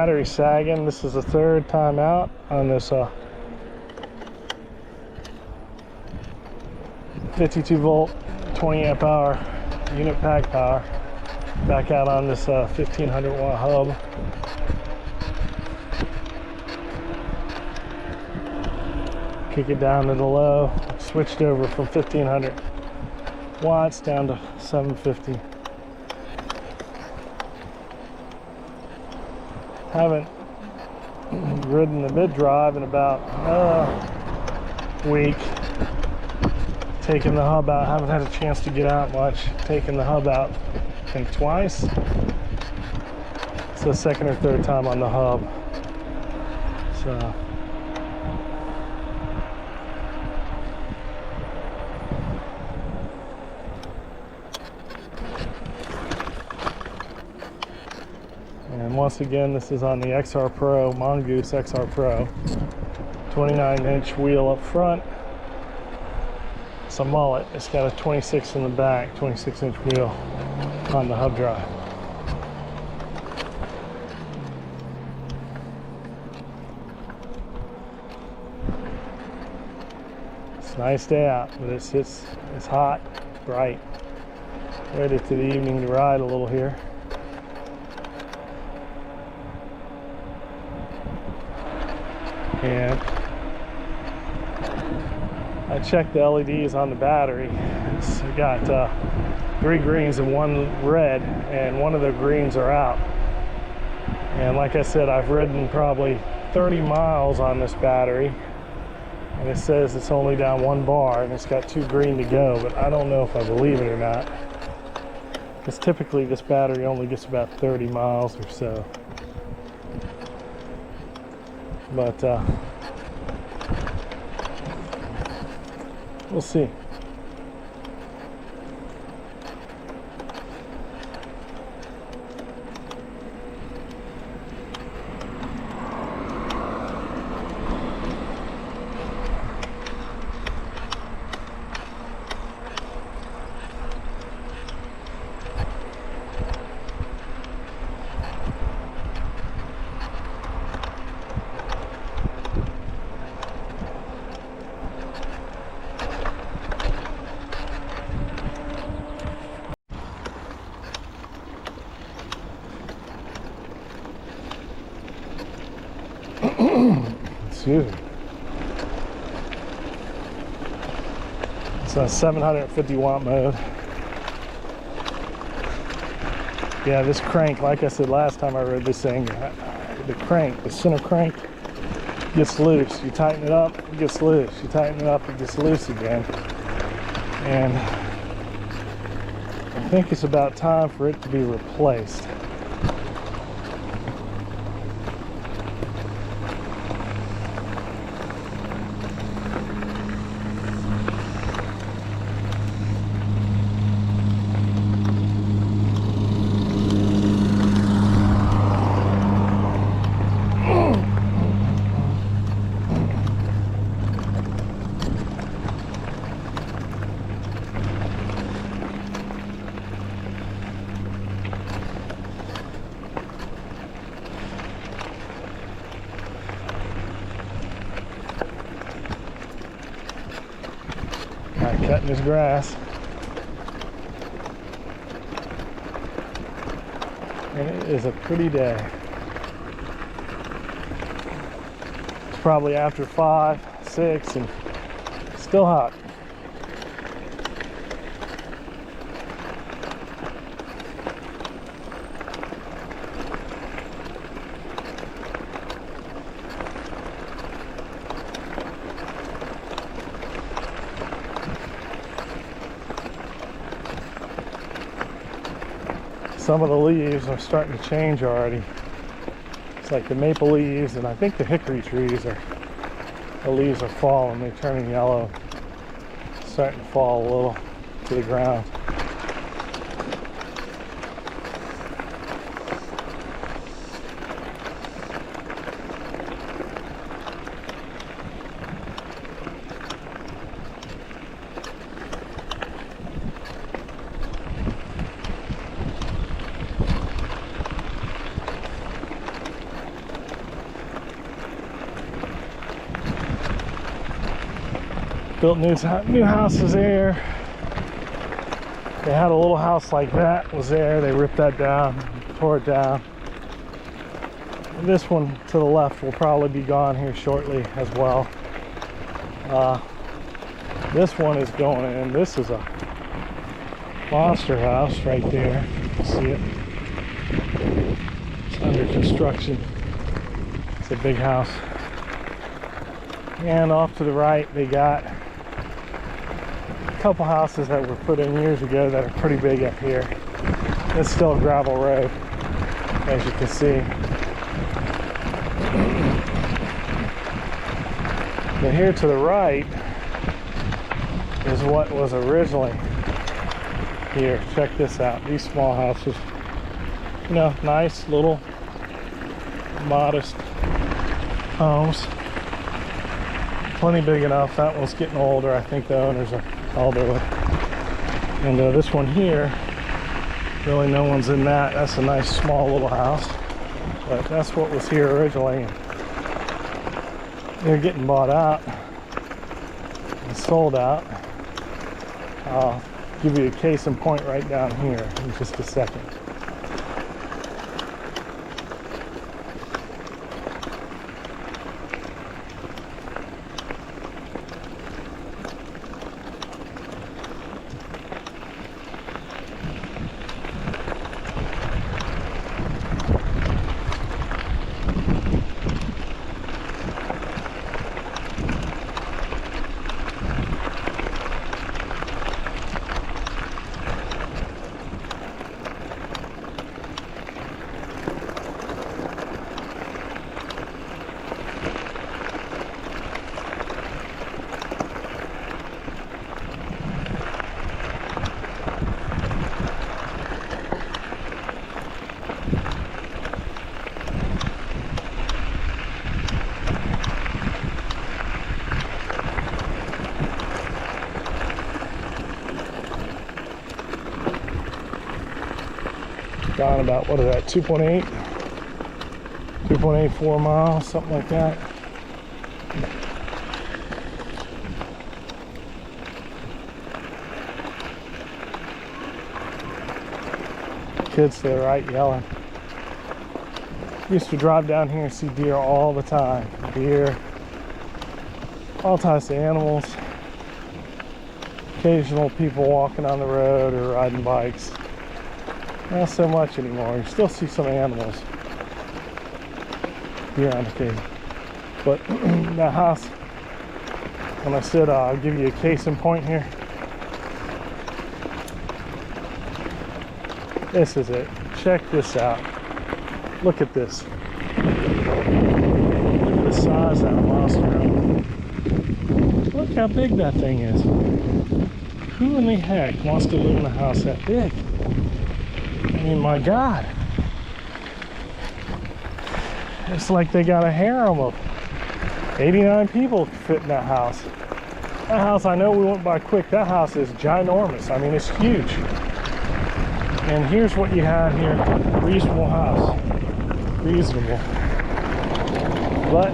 battery sagging. This is the third time out on this 52 volt 20 amp hour unit pack power. Back out on this 1500 watt hub. Kick it down to the low. Switched over from 1500 watts down to 750. Haven't ridden the mid drive in about a week. Taking the hub out, haven't had a chance to get out much. Taking the hub out, I think twice. It's the second or third time on the hub. So and once again, this is on the XR Pro, Mongoose XR Pro. 29-inch wheel up front. It's a mullet. It's got a 26 in the back, 26-inch wheel on the hub drive. It's a nice day out, but it's hot, bright. Ready to the evening to ride a little here. And I checked the LEDs on the battery. It's got 3 greens and 1 red, and one of the greens are out. And like I said, I've ridden probably 30 miles on this battery, and it says it's only down 1 bar and it's got 2 green to go, but I don't know if I believe it or not, because typically this battery only gets about 30 miles or so. But we'll see. Excuse me. It's a 750 watt mode. Yeah, this crank, like I said last time I rode this thing, the center crank gets loose. You tighten it up, it gets loose. You tighten it up, it gets loose again. And I think it's about time for it to be replaced. Cutting this grass, and it is a pretty day. It's probably after 5, 6, and still hot. Some of the leaves are starting to change already. It's like the maple leaves, and I think the hickory trees the leaves are falling. They're turning yellow, starting to fall a little to the ground. Built new houses there. They had a little house like that was there. They ripped that down, tore it down. And this one to the left will probably be gone here shortly as well. This one is going in. This is a monster house right there. You see it? It's under construction. It's a big house. And off to the right, they got a couple houses that were put in years ago that are pretty big up here. It's still a gravel road, as you can see. But here to the right is what was originally here. Check this out. These small houses, you know, nice little modest homes. Plenty big enough. That one's getting older. I think the owners are elderly. And this one here, really no one's in that. That's a nice small little house. But that's what was here originally. They're getting bought out and sold out. I'll give you a case in point right down here in just a second. Gone about, what is that, 2.84 miles, something like that. Kids to the right yelling. Used to drive down here and see deer all the time. Deer, all types of animals. Occasional people walking on the road or riding bikes. Not so much anymore. You still see some animals here on occasion. But that house, when I said I'll give you a case in point here, this is it. Check this out. Look at this. Look at the size of that monster. Look how big that thing is. Who in the heck wants to live in a house that big? I mean, my God. It's like they got a harem of 89 people fit in that house. That house, I know we went by quick. That house is ginormous. I mean, it's huge. And here's what you have here. Reasonable house. Reasonable. But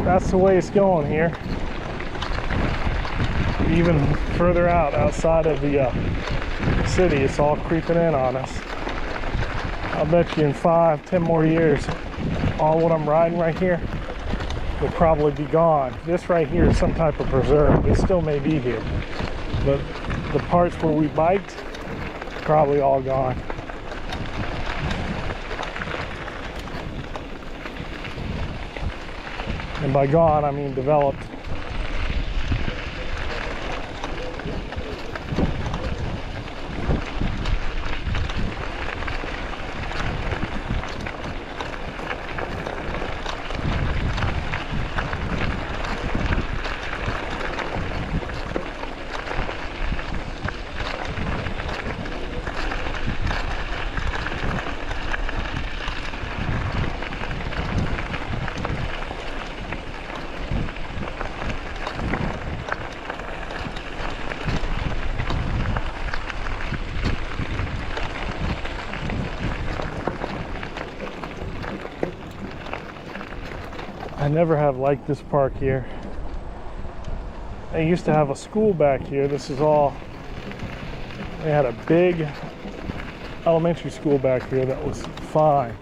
that's the way it's going here. Even further out, outside of the city, it's all creeping in on us. I'll bet you in 5-10 more years, all what I'm riding right here will probably be gone. This right here is some type of preserve. It still may be here, but the parts where we biked, probably all gone. And by gone, I mean developed. I never have liked this park here. They used to have a school back here. This is all, they had a big elementary school back here that was fine.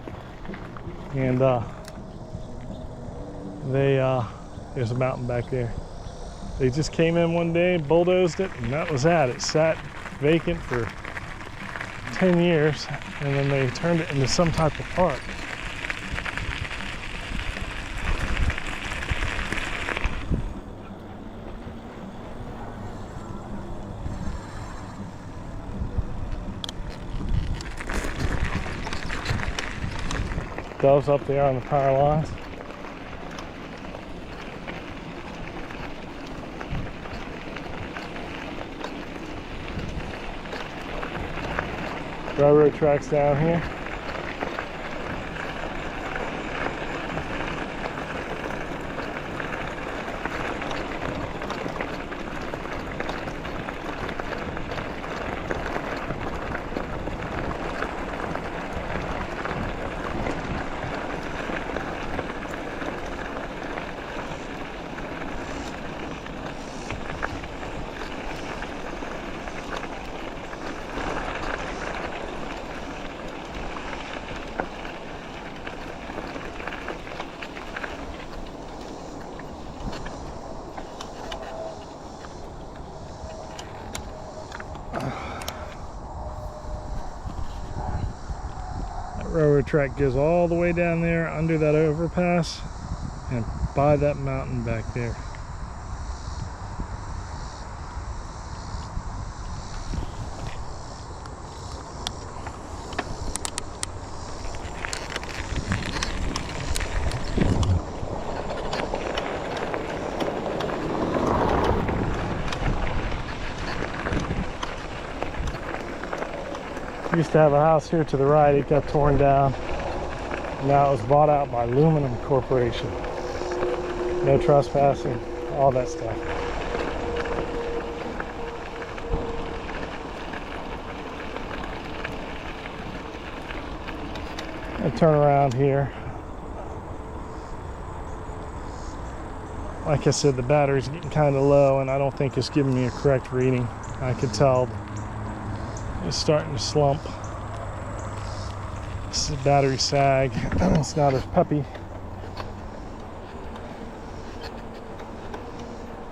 And there's a mountain back there. They just came in one day, bulldozed it, and that was that. It sat vacant for 10 years, and then they turned it into some type of park. Doves up there on the power lines. Railroad tracks down here. Railroad track goes all the way down there under that overpass and by that mountain back there. Used to have a house here to the right. It got torn down. Now it was bought out by Aluminum Corporation. No trespassing, all that stuff. And turn around here. Like I said, the battery's getting kind of low, and I don't think it's giving me a correct reading. I could tell it's starting to slump. This is a battery sag. It's not as peppy.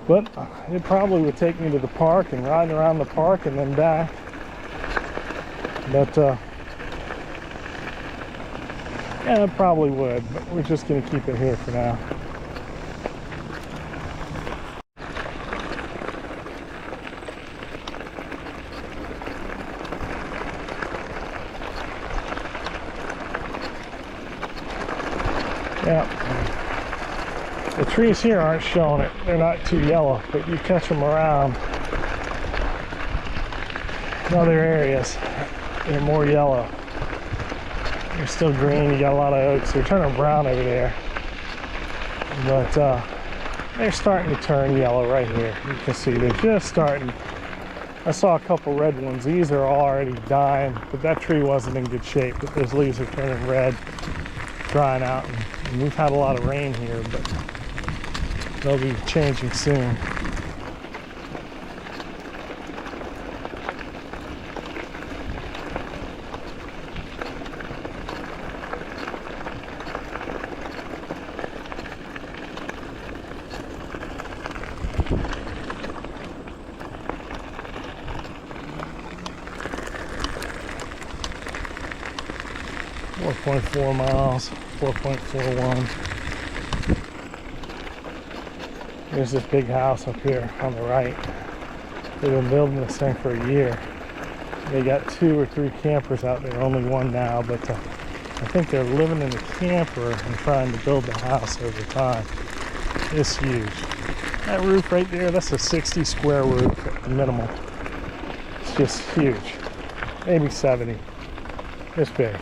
But it probably would take me to the park and ride around the park and then back. But yeah, it probably would. But we're just going to keep it here for now. Yeah, the trees here aren't showing it. They're not too yellow, but you catch them around in other areas. They're more yellow. They're still green. You got a lot of oaks. They're turning brown over there, but they're starting to turn yellow right here. You can see they're just starting. I saw a couple red ones. These are already dying, but that tree wasn't in good shape. But those leaves are turning red, drying out. And we've had a lot of rain here, but they'll be changing soon. .4 miles, 4.41. There's this big house up here on the right. They've been building this thing for a year. They got 2 or 3 campers out there, only one now, but I think they're living in the camper and trying to build the house over time. It's huge. That roof right there, that's a 60 square roof at the minimum. It's just huge. Maybe 70. It's big.